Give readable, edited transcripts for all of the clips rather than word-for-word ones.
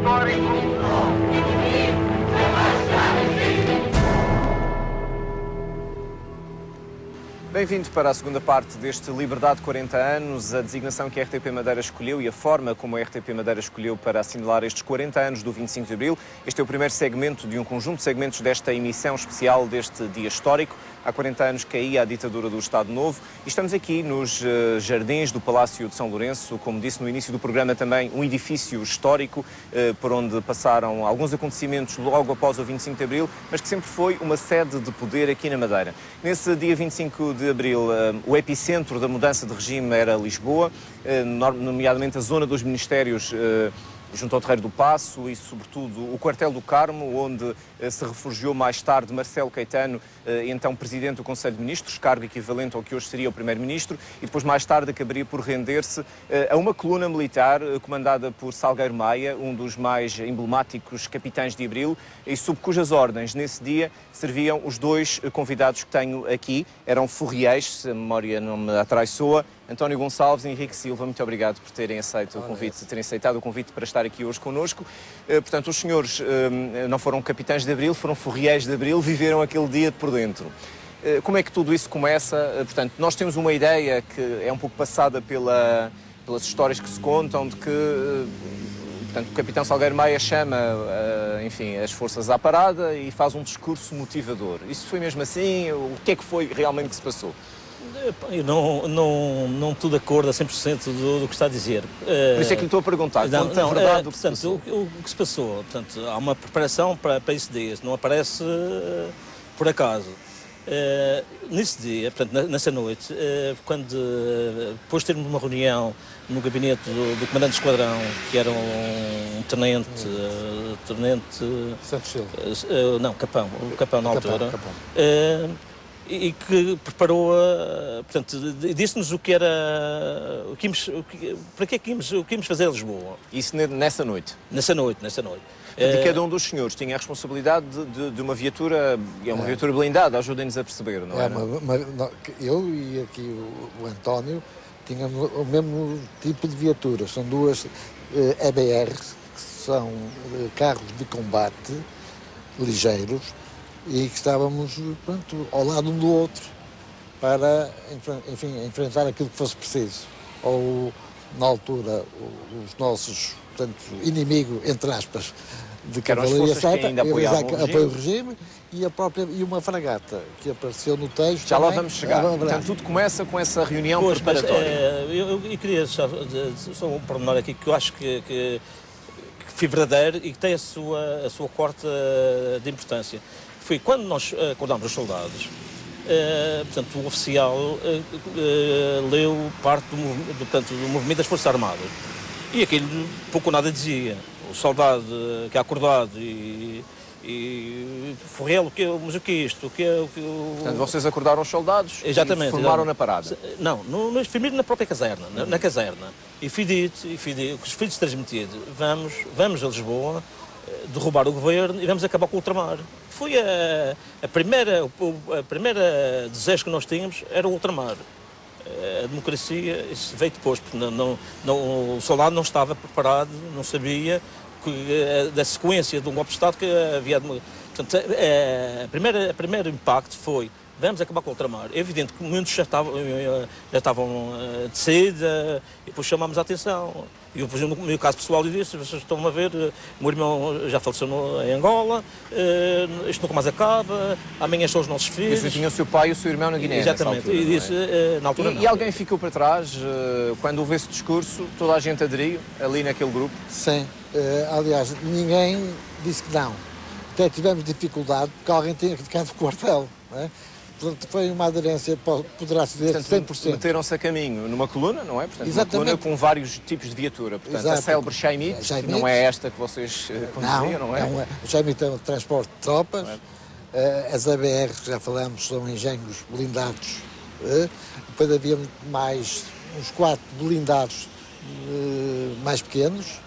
histórico. Bem-vindo para a segunda parte deste Liberdade 40 anos, a designação que a RTP Madeira escolheu e a forma como a RTP Madeira escolheu para assinalar estes 40 anos do 25 de Abril. Este é o primeiro segmento de um conjunto de segmentos desta emissão especial deste dia histórico. Há 40 anos caía a ditadura do Estado Novo e estamos aqui nos jardins do Palácio de São Lourenço, como disse no início do programa também, um edifício histórico por onde passaram alguns acontecimentos logo após o 25 de Abril, mas que sempre foi uma sede de poder aqui na Madeira. Nesse dia 25 de Abril, o epicentro da mudança de regime era Lisboa, nomeadamente a zona dos ministérios junto ao Terreiro do Paço e, sobretudo, o Quartel do Carmo, onde se refugiou mais tarde Marcelo Caetano, então Presidente do Conselho de Ministros, cargo equivalente ao que hoje seria o Primeiro-Ministro, e depois mais tarde acabaria por render-se a uma coluna militar comandada por Salgueiro Maia, um dos mais emblemáticos capitães de Abril, e sob cujas ordens, nesse dia, serviam os dois convidados que tenho aqui. Eram furriês, se a memória não me atraiçoa, António Gonçalves e Henrique Silva. Muito obrigado por terem aceitado o convite para estar aqui hoje connosco. Portanto, os senhores não foram capitães de Abril, foram furriês de Abril, viveram aquele dia por dentro. Como é que tudo isso começa? Portanto, nós temos uma ideia que é um pouco passada pelas histórias que se contam de que portanto, o capitão Salgueiro Maia chama, enfim, as forças à parada e faz um discurso motivador. Isso foi mesmo assim? O que é que foi realmente que se passou? Eu não estou de acordo a 100% do que está a dizer. Por isso é que lhe estou a perguntar. Portanto, o que se passou? Portanto, há uma preparação para esse dia, não aparece por acaso. Nesse dia, portanto, nessa noite, depois de termos uma reunião no gabinete do comandante do esquadrão, que era um tenente Santos Silva. Não, Capão, o Capão na altura. E que preparou, portanto, disse-nos o que era, para que é que íamos fazer a Lisboa. Isso nessa noite? Nessa noite. E cada um dos senhores tinha a responsabilidade de uma viatura, uma viatura blindada, ajudem-nos a perceber, não é? Eu e aqui o António tínhamos o mesmo tipo de viaturas, são duas EBRs, que são carros de combate ligeiros, e que estávamos, pronto, ao lado um do outro para, enfim, enfrentar aquilo que fosse preciso. Ou, na altura, os nossos, portanto, inimigo, entre aspas, de cavalaria seta, apoiam o regime, e uma fragata que apareceu no texto. Já lá vamos chegar. Portanto, tudo começa com essa reunião preparatória. Eu queria só um pormenor aqui que eu acho que foi verdadeiro e que tem a sua corte de importância. Foi quando nós acordámos os soldados, portanto, o oficial leu parte do movimento das Forças Armadas. E aquilo pouco ou nada dizia. O soldado que é acordado e Forrel, mas o que é isto? Portanto, vocês acordaram os soldados. Exatamente, e formaram na parada? Não, mas primeiro na própria caserna, na caserna. E fui dito, os filhos transmitidos, vamos a Lisboa, derrubar o governo e vamos acabar com o ultramar. Foi a primeira desejo que nós tínhamos, era o ultramar. A democracia, isso veio depois, porque o soldado não estava preparado, não sabia da sequência de um golpe de Estado que havia. Portanto, o primeiro impacto foi: vamos acabar com o ultramar. É evidente que muitos já estavam de saída e depois chamámos a atenção. E eu, no meu caso pessoal, eu disse: vocês estão a ver, o meu irmão já faleceu em Angola, isto nunca mais acaba, amanhã são os nossos filhos. Isso tinha o seu pai e o seu irmão na Guiné. Exatamente, altura, e disse, na altura e alguém ficou para trás, quando houve esse discurso, toda a gente aderiu ali naquele grupo? Sim, aliás, ninguém disse que não. Até tivemos dificuldade porque alguém tinha que ficar no quartel, não é? Portanto, foi uma aderência, poderá-se dizer, 100%. Meteram-se a caminho numa coluna, não é? Portanto, exatamente. Uma coluna com vários tipos de viatura. Portanto, exato. A célebre Chaimite, que não é esta que vocês conheciam, não é? O Chaimite é um transporte de tropas. As ABRs, que já falamos, são engenhos blindados. Depois havia mais uns 4 blindados mais pequenos.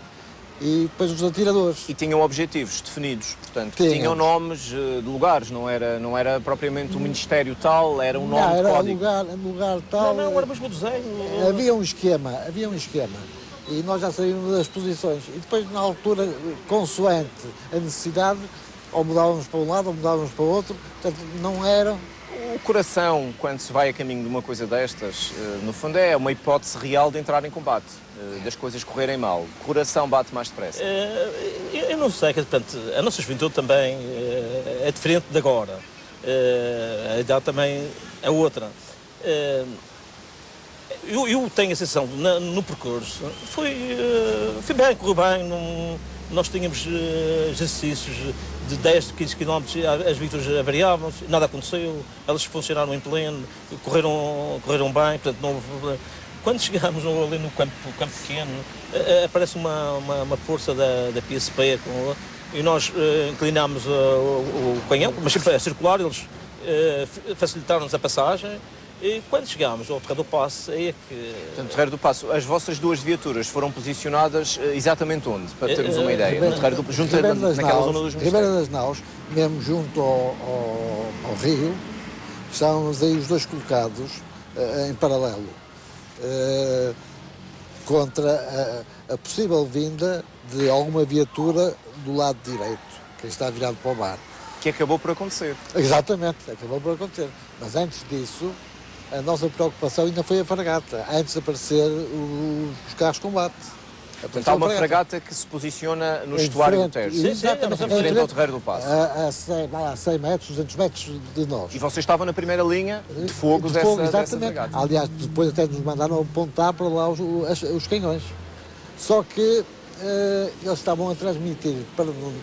E depois os atiradores. E tinham objetivos definidos, portanto, tinham nomes de lugares, não era propriamente um ministério tal, era um nome era código. Lugar tal. Não, era mesmo o desenho. Havia um esquema. E nós já saímos das posições. E depois, na altura, consoante a necessidade, ou mudávamos para um lado ou mudávamos para o outro, portanto, não era... O coração, quando se vai a caminho de uma coisa destas, no fundo é uma hipótese real de entrar em combate, das coisas correrem mal. O coração bate mais depressa. Eu não sei, portanto, a nossa juventude também é diferente de agora. A idade também é outra. Eu tenho a sensação, no percurso, foi bem, correu bem, nós tínhamos exercícios de 10, 15 km, as viaturas variavam-se, nada aconteceu, elas funcionaram em pleno, correram bem, portanto não houve... Quando chegámos ali no campo pequeno, aparece uma força da PSP e nós inclinámos o canhão, mas sempre a circular, eles facilitaram-nos a passagem. E quando chegámos ao Terreiro do Paço, aí é que... Portanto, Terreiro do Paço, as vossas duas viaturas foram posicionadas exatamente onde? Para termos uma ideia. Naquela zona dos Ribeira das Naus, mesmo junto ao rio, estávamos aí os dois colocados em paralelo, contra a possível vinda de alguma viatura do lado direito, que está virado para o mar. Que acabou por acontecer. Exatamente, acabou por acontecer. Mas antes disso, a nossa preocupação ainda foi a fragata, antes de aparecer os carros de combate. Portanto, há uma fragata que se posiciona no estuário do Tejo. Exatamente, em frente ao Terreiro do Paço. A 100 metros, 200 metros de nós. E vocês estavam na primeira linha de fogo dessa fragata. Aliás, depois até nos mandaram apontar para lá os canhões. Só que eles estavam a transmitir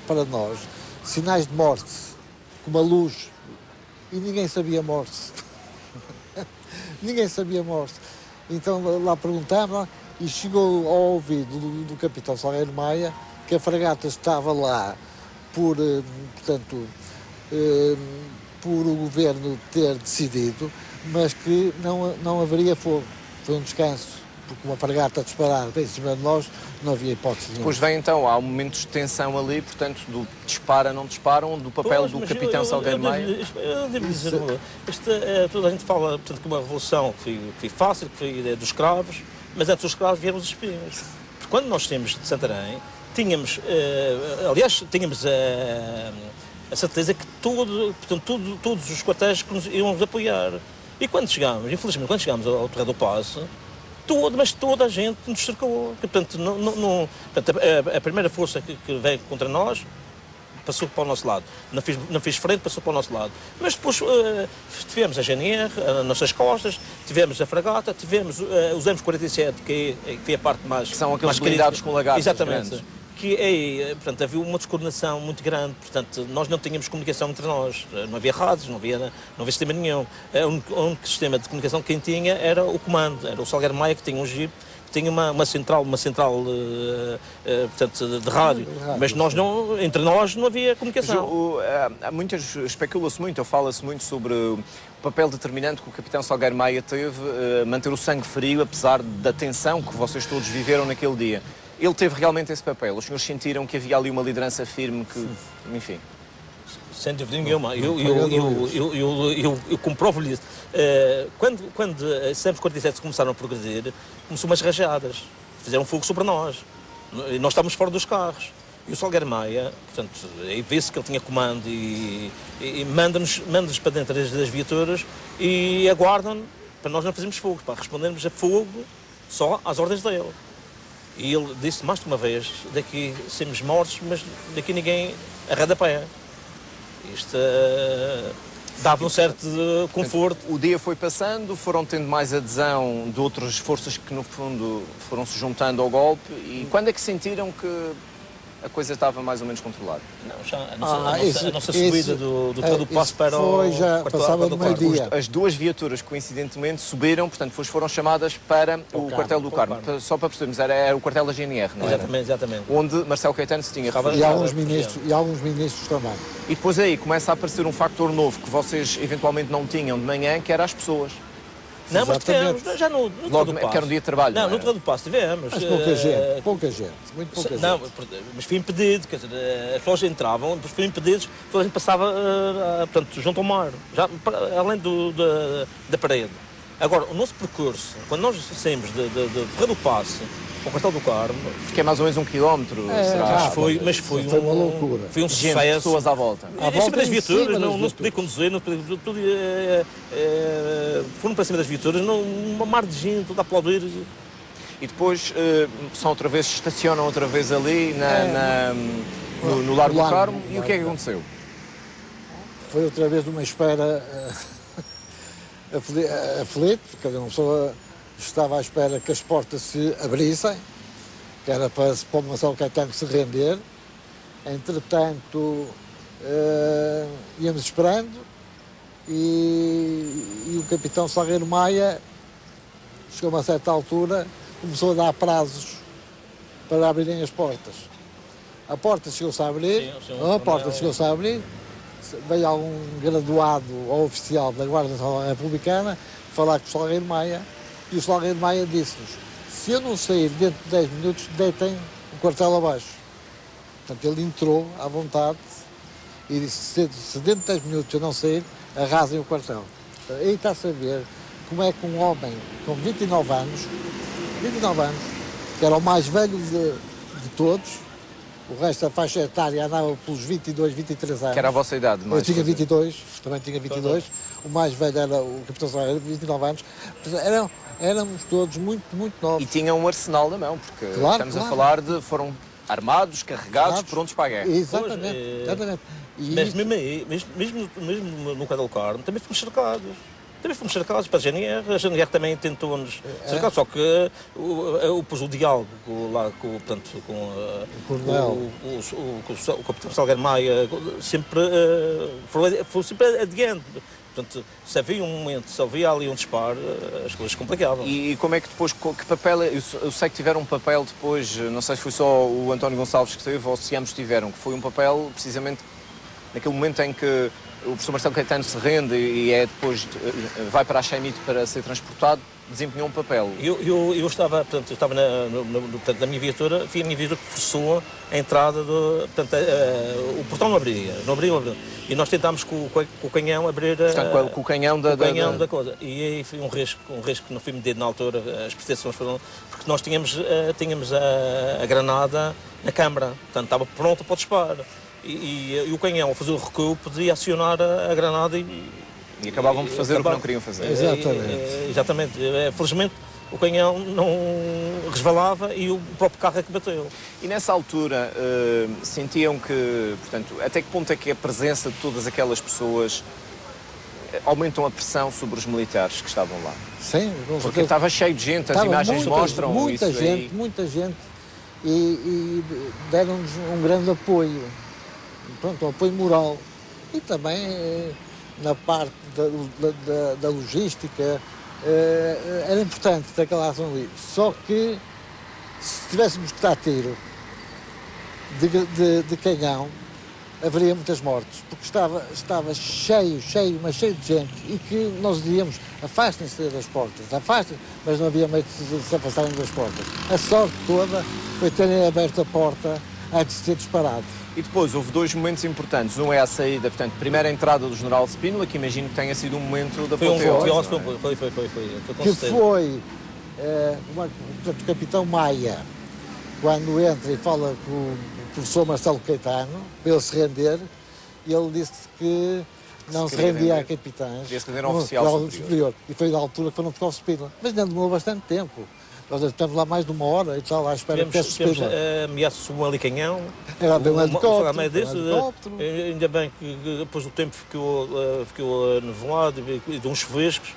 para nós sinais de morte, com uma luz, e ninguém sabia morte. Ninguém sabia morte. Então lá perguntámos, e chegou ao ouvido do capitão Salgueiro Maia que a fragata estava lá por o governo ter decidido, mas que não haveria fogo. Foi um descanso. Porque uma fragata a disparar bem em cima de nós, não havia hipótese nenhuma. Depois vem então, há um momento de tensão ali, portanto, do dispara, não disparam, do papel do capitão Salgueiro Maia. Eu devo dizer, toda a gente fala, portanto, que uma revolução que foi fácil, que foi dos escravos, mas antes dos escravos vieram os espinhos. Porque quando nós tínhamos de Santarém, tínhamos a certeza que todos os quartéis que nos iam nos apoiar. E quando chegámos, infelizmente, quando chegámos ao Terreiro do Paço, mas toda a gente nos cercou. Portanto, portanto, a primeira força que veio contra nós passou para o nosso lado. Não fez frente, passou para o nosso lado. Mas depois tivemos a GNR nas nossas costas, tivemos a fragata, tivemos os M47, que foi a parte mais... Que são aqueles mais blindados com lagartos. Exatamente. Grandes. Portanto, havia uma descoordenação muito grande, portanto, nós não tínhamos comunicação entre nós, não havia rádios, não havia sistema nenhum. O único sistema de comunicação que quem tinha era o comando, era o Salgueiro Maia, que tinha um jeep, que tinha uma central portanto, de rádio, mas nós não, entre nós não havia comunicação. Especula-se muito, ou fala-se muito sobre o papel determinante que o capitão Salgueiro Maia teve, manter o sangue frio, apesar da tensão que vocês todos viveram naquele dia. Ele teve realmente esse papel? Os senhores sentiram que havia ali uma liderança firme que, enfim... Sem dúvida nenhuma. Eu comprovo-lhe isso. Quando as 147 começaram a progredir, começou umas rajadas. Fizeram fogo sobre nós. E nós estávamos fora dos carros. E o Salgueiro Maia, portanto, aí vê-se que ele tinha comando e manda-nos para dentro das viaturas e aguardam para nós não fazermos fogo, para respondermos a fogo só às ordens dele. E ele disse mais de uma vez, daqui sermos mortos, mas daqui ninguém arreda pé. Isto dava um certo conforto. O dia foi passando, foram tendo mais adesão de outras forças que, no fundo, foram se juntando ao golpe. E quando é que sentiram que a coisa estava mais ou menos controlada? Não, já a nossa subida do Terreiro do Paço para o passava do meio-dia. As duas viaturas, coincidentemente, subiram, portanto, foram chamadas para o quartel do Carmo. Só para percebermos, era o quartel da GNR, não era? Exatamente. Onde Marcelo Caetano se tinha referido. E alguns ministros também. E depois aí começa a aparecer um factor novo que vocês eventualmente não tinham de manhã, que era as pessoas. Não, mas tivemos, já no Terreiro do Paço. Que era um dia de trabalho. Não, no Terreiro do Paço tivemos. Mas pouca gente, muito pouca gente. Não, mas foi impedido, quer dizer, as pessoas entravam, depois foram impedidos, toda a gente passava, portanto, junto ao mar, já, além da parede. Agora, o nosso percurso, quando nós saímos do Terreiro do Paço, ao Quartel do Carmo. Que é mais ou menos 1 quilómetro, será? Mas foi uma loucura. Foi um Gente, sucesso. pessoas à volta. Em cima das viaturas, não se podia conduzir, não se podia, foram para cima das viaturas, uma mar de gente, tudo a aplaudir. E depois são outra vez, estacionam outra vez ali no Largo do Carmo. E o que é que aconteceu? Foi outra vez uma espera aflito, cada uma pessoa estava à espera que as portas se abrissem, que era para o Marcelo Caetano se render. Entretanto, íamos esperando e o capitão Salgueiro Maia chegou a uma certa altura, começou a dar prazos para abrirem as portas. A porta chegou-se a abrir, chegou-se a abrir, veio algum graduado ou oficial da Guarda Nacional Republicana falar com o Salgueiro Maia e o Salgueiro Maia disse-nos: se eu não sair dentro de 10 minutos, deitem o quartel abaixo. Portanto, ele entrou à vontade e disse: se dentro de 10 minutos eu não sair, arrasem o quartel. Aí está-se a ver como é que um homem com 29 anos, que era o mais velho de todos, o resto da faixa etária andava pelos 22, 23 anos. Que era a vossa idade, Eu tinha 22, também tinha 22. O mais velho era o capitão Salgueiro, 29 anos. Éramos todos muito, muito novos. E tinham um arsenal na mão, porque estamos a falar de... foram armados, carregados, prontos para a guerra. Exatamente, exatamente. Mas mesmo no Quartel do Carmo, também fomos cercados. Também fomos cercados para a GNR também tentou-nos cercar, só que o diálogo lá com o capitão Salgueiro Maia sempre foi sempre adiante. Portanto, se havia um momento, se havia ali um disparo, as coisas complicavam. E como é que depois, que papel, eu sei que tiveram um papel depois, não sei se foi só o António Gonçalves que teve ou se ambos tiveram, que foi um papel precisamente naquele momento em que o professor Marcelo Caetano se rende e depois vai para a Chaimite para ser transportado, desempenhou um papel. Eu estava na minha viatura, foi a minha viatura que forçou a entrada o portão não abria. E nós tentámos com o canhão abrir com o canhão da coisa. E aí foi um risco que não foi medido na altura, as proteções foram... Porque nós tínhamos a granada na câmara, portanto estava pronta para o disparo. E o canhão, ao fazer o recuo, podia acionar a granada e acabavam por fazer o que não queriam fazer. Exatamente. Felizmente, o canhão não resvalava e o próprio carro é que bateu. E nessa altura, sentiam que, portanto, até que ponto é que a presença de todas aquelas pessoas aumentam a pressão sobre os militares que estavam lá? Sim. Porque estava cheio de gente, as imagens mostram muita isso gente, aí. muita gente, e deram-nos um grande apoio. Pronto, um apoio moral. E também na parte da logística era importante ter aquela ação ali. Só que se tivéssemos que dar tiro de canhão, haveria muitas mortes, porque estava cheio de gente e que nós dizíamos: afastem-se das portas, mas não havia meio de se afastarem das portas. A sorte toda foi terem aberto a porta antes de ser disparado. E depois houve dois momentos importantes. Um é a saída, portanto, primeira entrada do General Spínola, que imagino que tenha sido um momento da apoteose. Foi, que foi o capitão Maia, quando entra e fala com o professor Marcelo Caetano, para ele se render, e ele disse que não se rendia a capitães. Devia se render ao oficial superior. E foi da altura que foram buscar o Spínola. Mas ainda demorou bastante tempo. Nós estamos lá mais de uma hora e tal, à espera que esse Tivemos ameaças um helicónio. Era bem um helicóptero. Ainda bem que depois do tempo ficou nevoado e de uns chuvescos.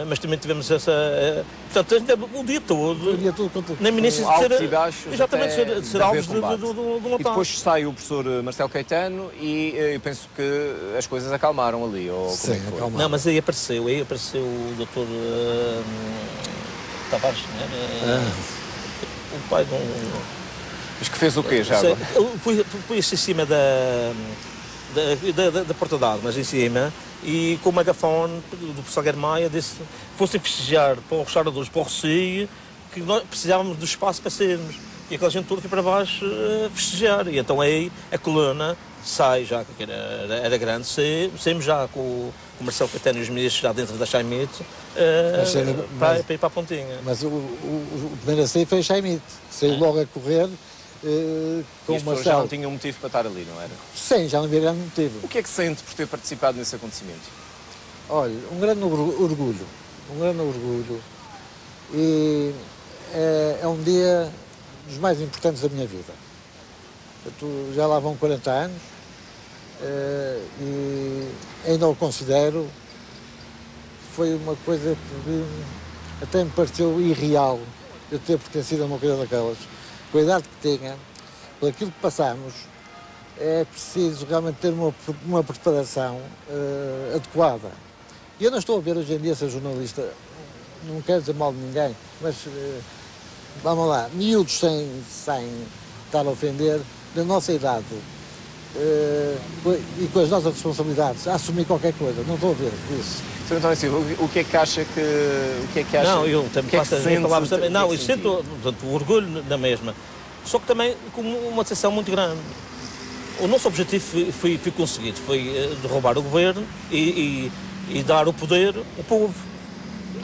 Mas também tivemos essa... portanto, o dia todo na iminência de ser... Exatamente, de ser alvos de um ataque. E depois sai o professor Marcelo Caetano e eu penso que as coisas acalmaram ali, ou como é que foi? Acalmaram. Não, mas aí apareceu o doutor Tavares, o pai de um... Mas que fez o quê já agora? Pôs-se em cima da porta d'água, mas em cima, e com o megafone do professor Salgueiro Maia disse que fossem festejar para os restauradores, para o Rocio, que nós precisávamos do espaço para sairmos. e aquela gente toda foi para baixo festejar. E então aí a coluna sai, já que era grande, saímos já com o Marcelo Caetano e os ministros já dentro da Chaimite para ir para a Pontinha. Mas o primeiro a sair foi a Chaimite, saiu logo a correr com e o Marcelo. Já não tinham motivo para estar ali, não era? Sim, já não havia grande motivo. O que é que sente por ter participado nesse acontecimento? Olha, um grande orgulho, e é um dia dos mais importantes da minha vida. Já lá vão 40 anos e ainda o considero. Foi uma coisa que até me pareceu irreal eu ter pertencido a uma coisa daquelas. Com a idade que tinha, por aquilo que passámos, é preciso realmente ter uma preparação adequada. E eu não estou a ver hoje em dia ser jornalista, não quero dizer mal de ninguém, mas vamos lá, miúdos sem estar a ofender, da nossa idade e com as nossas responsabilidades, a assumir qualquer coisa, não estou a ver isso. Sr. António Silva, o que é que acha que... O que é que acha? Não, eu também faço as palavras também. Não, eu sinto o orgulho da mesma, só que também com uma decepção muito grande. O nosso objetivo foi conseguido, foi derrubar o governo e dar o poder ao povo.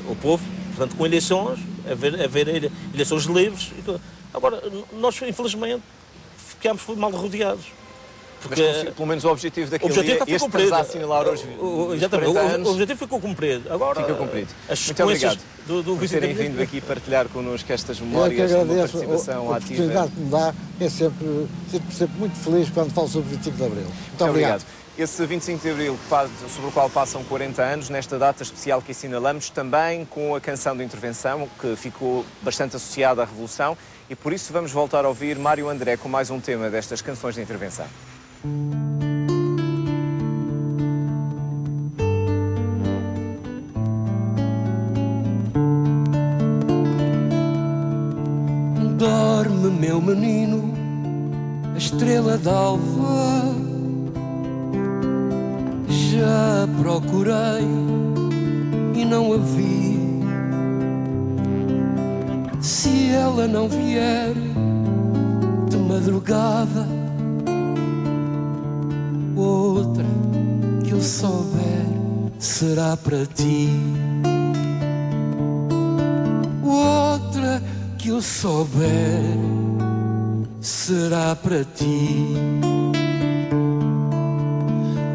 O povo, portanto, com eleições, haver eleições livres. Agora, nós, infelizmente, ficámos mal rodeados. Porque, mas pelo menos o objetivo daquele dia, este estamos a assinalar hoje. O objetivo ficou cumprido. Agora, fica cumprido. Muito obrigado por terem vindo aqui partilhar connosco estas memórias de uma participação a ativa. A oportunidade que me dá é sempre muito feliz quando falo sobre 25 de Abril. Muito obrigado. Esse 25 de Abril, sobre o qual passam 40 anos, nesta data especial que assinalamos, também com a canção de intervenção, que ficou bastante associada à Revolução, e por isso vamos voltar a ouvir Mário André com mais um tema destas canções de intervenção. Dorme, meu menino, a estrela d'alva. Já procurei e não a vi. Se ela não vier de madrugada, outra que eu souber será para ti. Outra que eu souber será para ti.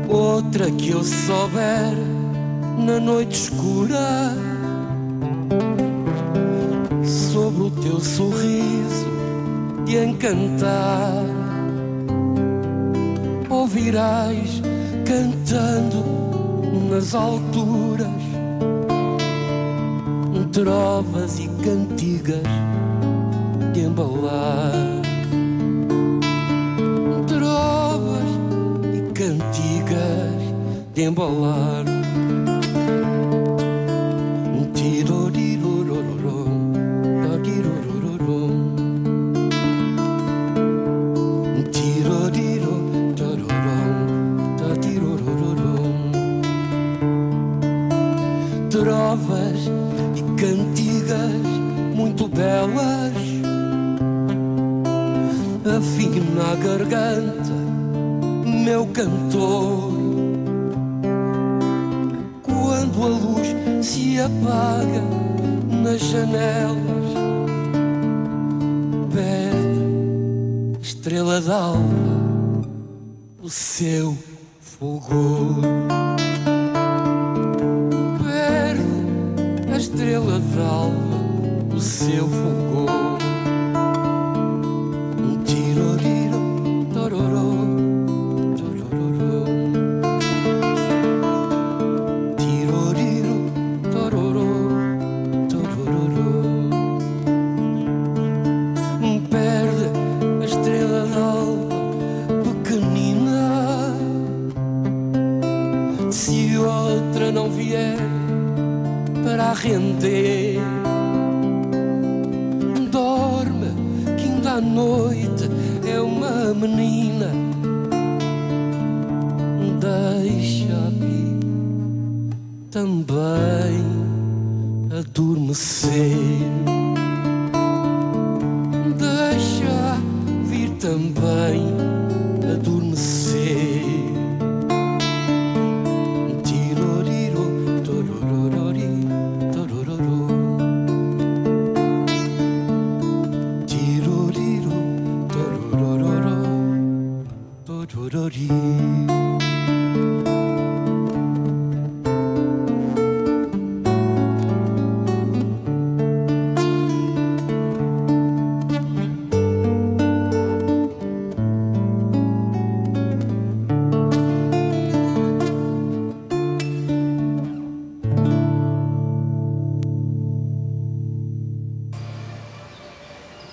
Outra que eu souber na noite escura, sobre o teu sorriso de encantar, ouvirás cantando nas alturas trovas e cantigas de embalar. Trovas e cantigas de embalar. Trovas e cantigas muito belas, afina a garganta, meu cantor. Quando a luz se apaga nas janelas, perde, estrela d'alva, o seu fulgor. A estrela d'alva, o seu fulgor. Tiroriro, tororó, tororó. Tiroriro, tororó, tororó. Perde a estrela d'alva, pequenina. Se outra não vier para render, dorme, que ainda à noite é uma menina. Deixa-me também adormecer. Deixa Pirori.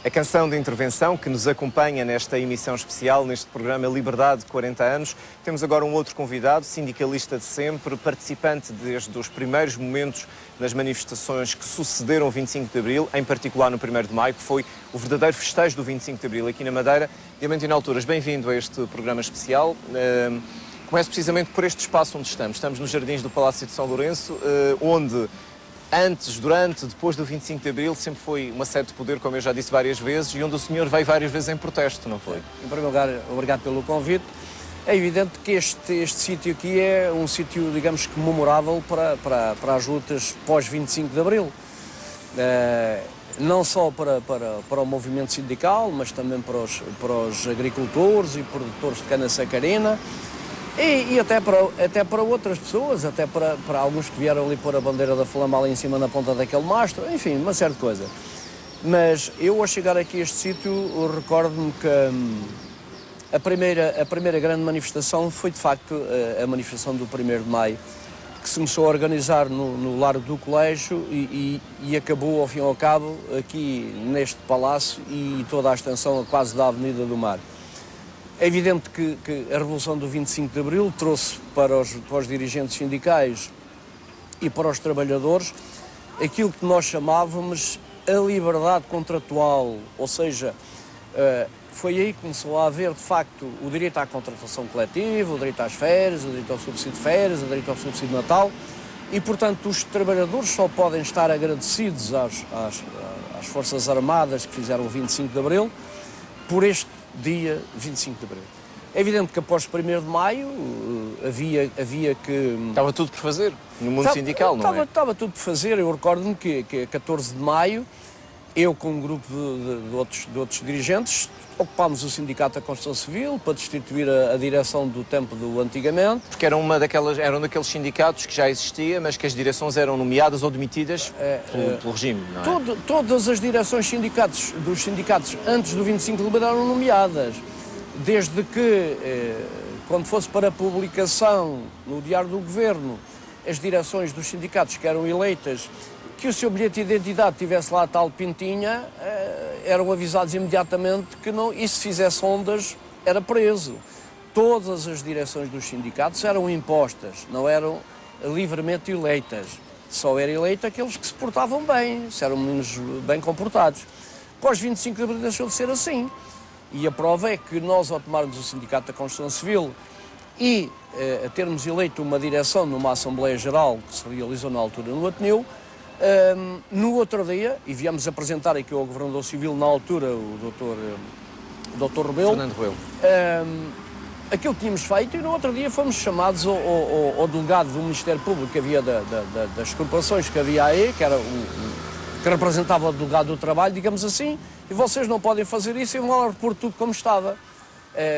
A canção de intervenção que nos acompanha nesta emissão especial, neste programa Liberdade 40 anos. Temos agora um outro convidado, sindicalista de sempre, participante desde os primeiros momentos nas manifestações que sucederam o 25 de Abril, em particular no 1º de Maio, que foi o verdadeiro festejo do 25 de Abril aqui na Madeira. Diamantino Alturas, bem-vindo a este programa especial. Começo precisamente por este espaço onde estamos. Estamos nos Jardins do Palácio de São Lourenço, onde antes, durante, depois do 25 de Abril, sempre foi uma sede de poder, como eu já disse várias vezes, e onde o senhor veio várias vezes em protesto, não foi? Em primeiro lugar, obrigado pelo convite. É evidente que este sítio aqui é um sítio, digamos que memorável para as lutas pós-25 de Abril. Não só para o movimento sindical, mas também para os agricultores e produtores de cana-sacarina. E até para outras pessoas, até para alguns que vieram ali pôr a bandeira da Flama ali em cima na ponta daquele mastro, enfim, uma série de coisa. Mas eu, ao chegar aqui a este sítio, recordo-me que a primeira grande manifestação foi, de facto, a manifestação do 1º de Maio, que se começou a organizar no Largo do Colégio e acabou, ao fim e ao cabo, aqui neste palácio e toda a extensão quase da Avenida do Mar. É evidente que a Revolução do 25 de Abril trouxe para os dirigentes sindicais e para os trabalhadores aquilo que nós chamávamos a liberdade contratual, ou seja, foi aí que começou a haver, de facto, o direito à contratação coletiva, o direito às férias, o direito ao subsídio de férias, o direito ao subsídio de Natal, e, portanto, os trabalhadores só podem estar agradecidos às Forças Armadas que fizeram o 25 de Abril por este dia 25 de Abril. É evidente que após o 1º de Maio havia que... Estava tudo por fazer no mundo sindical, não é? Estava tudo por fazer. Eu recordo-me que a 14 de Maio, eu com um grupo de outros dirigentes, ocupámos o Sindicato da Construção Civil para destituir a direção do tempo do antigamente. Porque eram daqueles sindicatos que já existia, mas que as direções eram nomeadas ou demitidas pelo regime, não é? Todas as direções dos sindicatos antes do 25 de Abril eram nomeadas. Desde que, quando fosse para publicação no Diário do Governo, as direções dos sindicatos que eram eleitas, que o seu bilhete de identidade tivesse lá a tal pintinha, eram avisados imediatamente que não, e se fizesse ondas, era preso. Todas as direções dos sindicatos eram impostas, não eram livremente eleitas. Só era eleita aqueles que se portavam bem, se eram menos bem comportados. Pós 25 de Abril deixou de ser assim. E a prova é que nós, ao tomarmos o Sindicato da Construção Civil e a termos eleito uma direção numa Assembleia Geral que se realizou na altura no Ateneu, no outro dia, e viemos apresentar aqui ao Governador Civil na altura, o Dr. Rebelo, Fernando Rebelo, aquilo que tínhamos feito, e no outro dia fomos chamados ao delegado do Ministério Público que havia das corporações que havia aí, que era que representava o delegado do trabalho, digamos assim, e vocês não podem fazer isso e vão lá repor tudo como estava,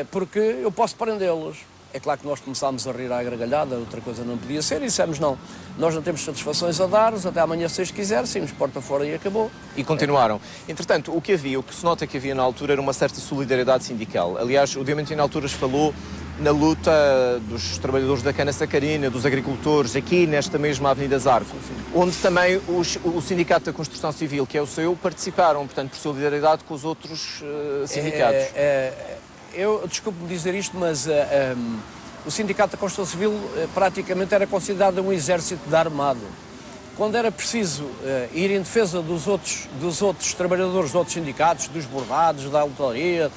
porque eu posso prendê-los. É claro que nós começámos a rir à gargalhada, outra coisa não podia ser, e dissemos não, nós não temos satisfações a dar-vos, até amanhã se quiser, saímos porta fora e acabou. E continuaram. Entretanto, o que se nota que havia na altura era uma certa solidariedade sindical. Aliás, o Diamantino Alturas falou na luta dos trabalhadores da cana-sacarina, dos agricultores, aqui nesta mesma Avenida Zarco, onde também o Sindicato da Construção Civil, que é o seu, participaram, portanto, por solidariedade com os outros sindicatos. Eu desculpe-me dizer isto, mas o Sindicato da Construção Civil praticamente era considerado um exército de armado. Quando era preciso ir em defesa dos outros trabalhadores de outros sindicatos, dos bordados, da hotelaria,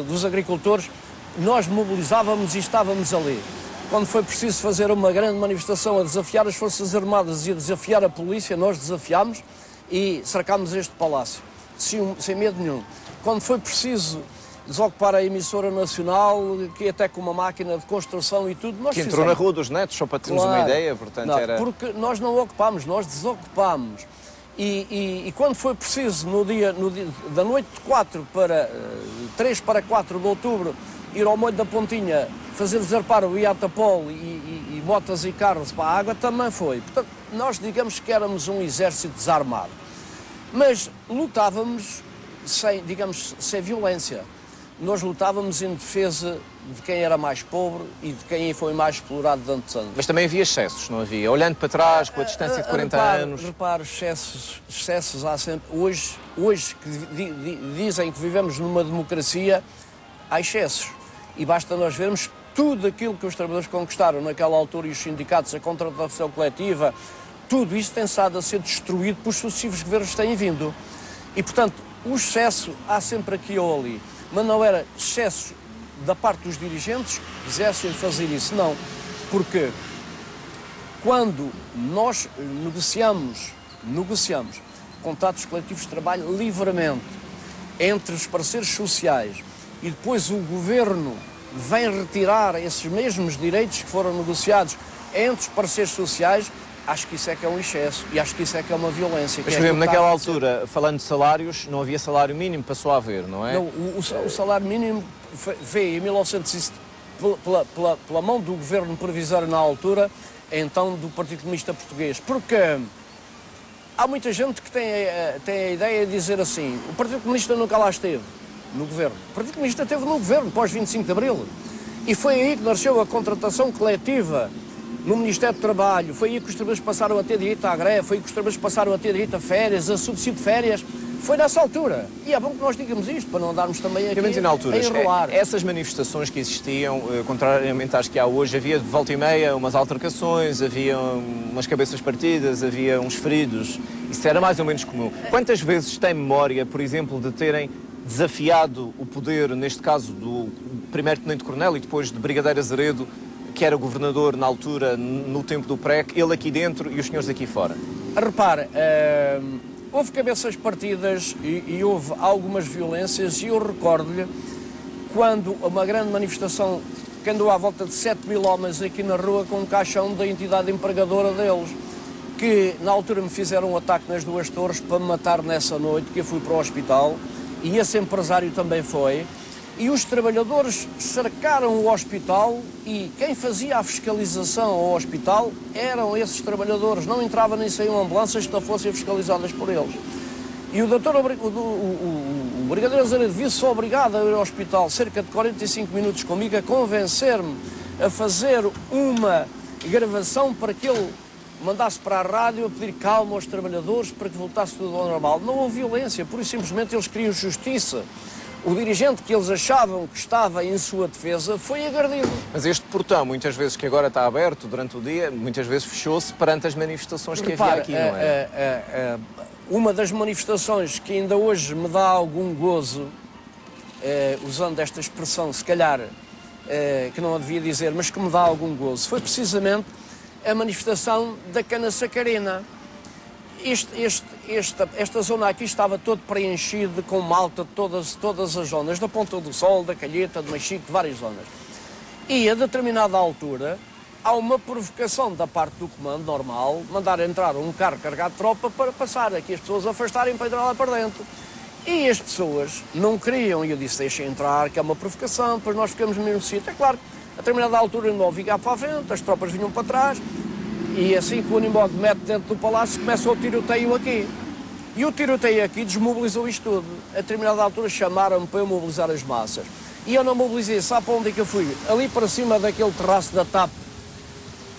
dos agricultores, nós mobilizávamos e estávamos ali. Quando foi preciso fazer uma grande manifestação a desafiar as Forças Armadas e a desafiar a polícia, nós desafiámos e cercámos este palácio, sem medo nenhum. Quando foi preciso desocupar a emissora nacional, que até com uma máquina de construção e tudo, nós fizemos. Que entrou na Rua dos Netos, só para termos uma ideia, portanto não, era... Porque nós não ocupámos, nós desocupámos. E quando foi preciso, no dia da noite de 3 para 4 de outubro, ir ao Molho da Pontinha, fazer desarpar o Iatapol e botas e carros para a água, também foi. Portanto, nós digamos que éramos um exército desarmado. Mas lutávamos sem violência. Nós lutávamos em defesa de quem era mais pobre e de quem foi mais explorado durante anos. Mas também havia excessos, não havia? Olhando para trás, com a distância de 40 anos... Repare, excessos há sempre. Hoje que dizem que vivemos numa democracia, há excessos. E basta nós vermos tudo aquilo que os trabalhadores conquistaram naquela altura e os sindicatos, a contratação coletiva, tudo isso tem estado a ser destruído por sucessivos governos que têm vindo. E, portanto, o excesso há sempre aqui ou ali. Mas não era excesso da parte dos dirigentes que quisessem fazer isso, não. Porque quando nós negociamos contratos coletivos de trabalho livremente entre os parceiros sociais e depois o governo vem retirar esses mesmos direitos que foram negociados entre os parceiros sociais, acho que isso é que é um excesso e acho que isso é que é uma violência. Mas, por exemplo, naquela altura, falando de salários, não havia salário mínimo, passou a haver, não é? Não, o salário mínimo veio em 1970 pela mão do governo provisório na altura, então do Partido Comunista Português. Porque há muita gente que tem a ideia de dizer assim, o Partido Comunista nunca lá esteve no governo. O Partido Comunista esteve no governo pós 25 de Abril. E foi aí que nasceu a contratação coletiva no Ministério do Trabalho, foi aí que os trabalhadores passaram a ter direito à greve, foi aí que os trabalhadores passaram a ter direito a férias, a subsídio de férias, foi nessa altura. E é bom que nós digamos isto, para não andarmos também aqui a enrolar. Essas manifestações que existiam, contrariamente às que há hoje, havia de volta e meia umas altercações, havia umas cabeças partidas, havia uns feridos, isso era mais ou menos comum. Quantas vezes tem memória, por exemplo, de terem desafiado o poder, neste caso do primeiro-tenente-coronel e depois de Brigadeiro Azeredo, que era governador na altura, no tempo do PREC, ele aqui dentro e os senhores aqui fora? Repare, houve cabeças partidas e houve algumas violências, e eu recordo-lhe quando uma grande manifestação que andou à volta de 7.000 homens aqui na rua com um caixão da entidade empregadora deles, que na altura me fizeram um ataque nas duas torres para me matar nessa noite, que eu fui para o hospital, e esse empresário também foi. E os trabalhadores cercaram o hospital e quem fazia a fiscalização ao hospital eram esses trabalhadores. Não entrava nem saíam ambulâncias que não fossem fiscalizadas por eles. E o Brigadeiro Azeredo viu-se obrigado a ir ao hospital cerca de 45 minutos comigo a convencer-me a fazer uma gravação para que ele mandasse para a rádio a pedir calma aos trabalhadores para que voltasse tudo ao normal. Não houve violência, por isso simplesmente eles queriam justiça. O dirigente que eles achavam que estava em sua defesa foi agredido. Mas este portão, muitas vezes que agora está aberto durante o dia, muitas vezes fechou-se perante as manifestações que havia aqui, não é? Uma das manifestações que ainda hoje me dá algum gozo, usando esta expressão, se calhar, que não a devia dizer, mas que me dá algum gozo, foi precisamente a manifestação da Cana Sacarina. Esta zona aqui estava todo preenchida com malta de todas as zonas, da Ponta do Sol, da Calheta, de Machique, de várias zonas. E a determinada altura há uma provocação da parte do comando normal, mandar entrar um carro carregado de tropa para passar aqui as pessoas afastarem para entrar lá para dentro. E as pessoas não queriam, e eu disse, deixem entrar, que é uma provocação, depois nós ficamos no mesmo sítio. É claro, a determinada altura não vinha para a frente, as tropas vinham para trás. E assim que o Unimog mete dentro do palácio, começa o tiroteio aqui. E o tiroteio aqui desmobilizou isto tudo. A determinada altura chamaram-me para eu mobilizar as massas. E eu não mobilizei, sabe para onde é que eu fui? Ali para cima daquele terraço da TAP,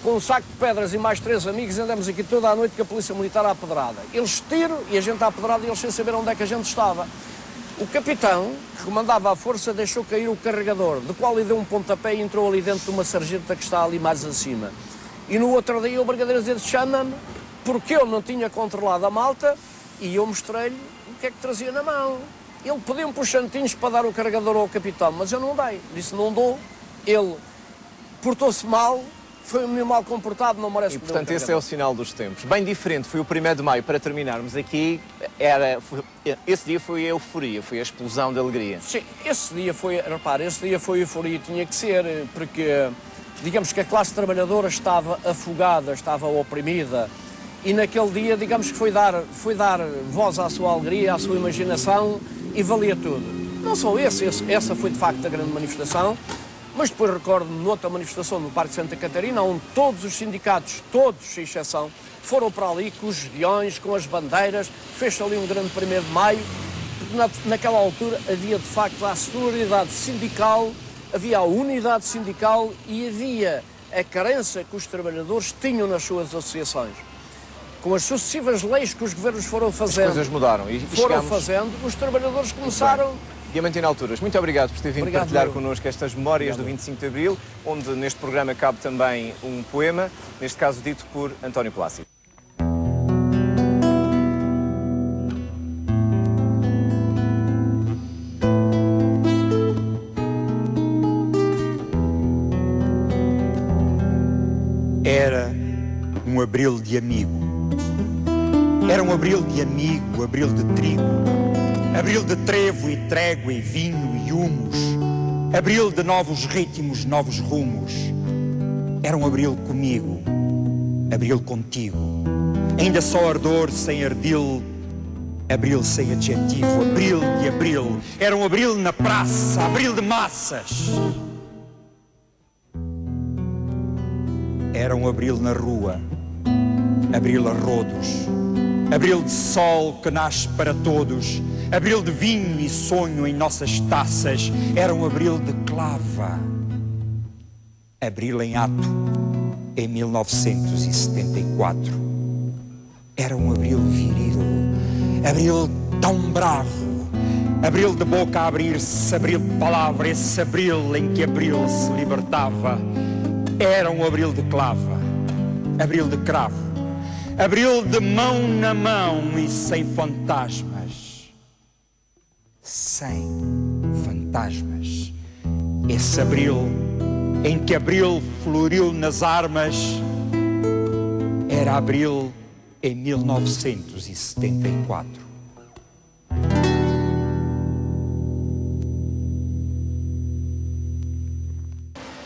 com um saco de pedras e mais 3 amigos, andamos aqui toda a noite com a polícia militar à pedrada. Eles tiram e a gente à pedrada e eles sem saber onde é que a gente estava. O capitão, que comandava a força, deixou cair o carregador, do qual lhe deu um pontapé e entrou ali dentro de uma sarjeta que está ali mais acima. E no outro dia o Brigadeiro Azeredo chama-me porque eu não tinha controlado a malta e eu mostrei-lhe o que é que trazia na mão. Ele pediu-me para os santinhos para dar o carregador ao capitão, mas eu não dei. Disse, não dou. Ele portou-se mal, foi um menino mal comportado, não merece. E portanto esse é o sinal dos tempos. Bem diferente, foi o 1º de maio, para terminarmos aqui, esse dia foi a euforia, foi a explosão de alegria. Sim, esse dia foi euforia, tinha que ser, porque digamos que a classe trabalhadora estava afogada, estava oprimida, e naquele dia, digamos que foi dar voz à sua alegria, à sua imaginação, e valia tudo. Não só essa foi de facto a grande manifestação, mas depois recordo-me noutra manifestação no Parque Santa Catarina, onde todos os sindicatos, todos, sem exceção, foram para ali com os guiões, com as bandeiras, fez ali um grande 1º de Maio, porque naquela altura havia de facto a solidariedade sindical, havia a unidade sindical e havia a carência que os trabalhadores tinham nas suas associações. Com as sucessivas leis que os governos foram fazendo, as coisas mudaram e fazendo, os trabalhadores começaram... Diamantino Alturas, muito obrigado por ter vindo partilhar connosco estas memórias do 25 de Abril, onde neste programa cabe também um poema, neste caso dito por António Plácido. Era um abril de amigo. Era um abril de amigo, abril de trigo, abril de trevo e trégua e vinho e humus, abril de novos ritmos, novos rumos. Era um abril comigo, abril contigo. Ainda só ardor sem ardil, abril sem adjetivo, abril de abril. Era um abril na praça, abril de massas. Era um abril na rua, abril a rodos, abril de sol que nasce para todos, abril de vinho e sonho em nossas taças. Era um abril de clava, abril em ato em 1974. Era um abril viril, abril tão bravo, abril de boca a abrir-se, abril de palavra, esse abril em que abril se libertava. Era um abril de clava, abril de cravo, abril de mão na mão e sem fantasmas. Sem fantasmas. Esse abril em que abril floriu nas armas era abril em 1974.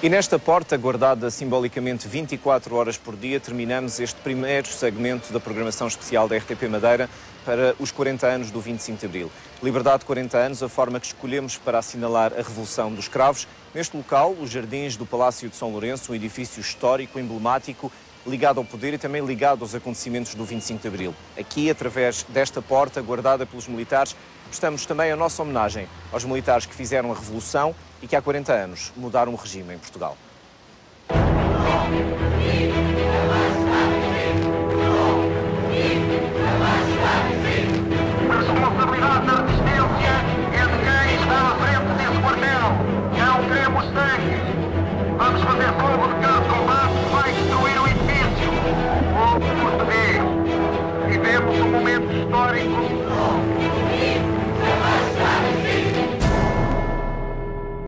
E nesta porta, guardada simbolicamente 24 horas por dia, terminamos este primeiro segmento da programação especial da RTP Madeira para os 40 anos do 25 de Abril. Liberdade 40 anos, a forma que escolhemos para assinalar a Revolução dos Cravos. Neste local, os jardins do Palácio de São Lourenço, um edifício histórico, emblemático, ligado ao poder e também ligado aos acontecimentos do 25 de Abril. Aqui, através desta porta, guardada pelos militares, prestamos também a nossa homenagem aos militares que fizeram a Revolução e que há 40 anos mudaram o regime em Portugal.